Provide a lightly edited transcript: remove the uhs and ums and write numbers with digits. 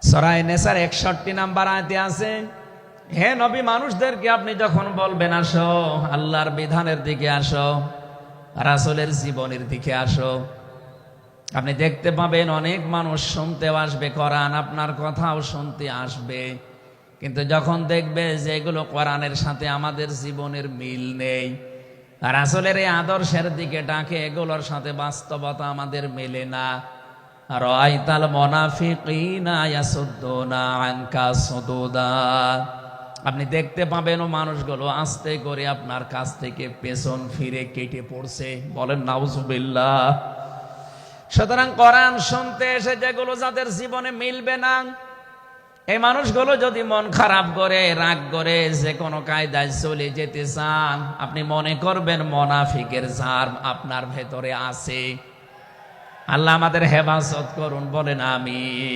সূরা নিসার 61 নম্বর আয়াতে আছে, হে নবী, মানুষদেরকে আপনি যখন বলবেন আসো আল্লাহর বিধানের দিকে আসো, রাসূলের জীবনের দিকে আসো, আপনি দেখতে পাবেন অনেক মানুষ শুনতেও আসবে কোরআন, আপনার কথাও শুনতে আসবে, কিন্তু যখন দেখবে যে এগুলো কোরআনের সাথে আমাদের জীবনের মিল নেই, রাসূলের এই আদর্শের দিকে ডাকে, এগুলোর সাথে বাস্তবতা আমাদের মেলে না, রাআইতাল মুনাফিকিনা ইয়াসুদ্দুনা আনকা সুদুদা, আপনি দেখতে পাবেন ও মানুষগুলো আস্তে করে আপনার কাছ থেকে পেছন ফিরে কেটে পড়ছে। বলেন নাউজুবিল্লাহ। সুতরাং কোরআন শুনতে এসে যেগুলো যাদের জীবনে মিলবে না, এই মানুষগুলো যদি মন খারাপ করে, রাগ করে, যে কোনো কায়দায় চলে যেতে চান, আপনি মনে করবেন মুনাফিকের জার্ম আপনার ভেতরে আছে। আল্লাহ আমাদের হেফাজত করুন, বলেন আমিন।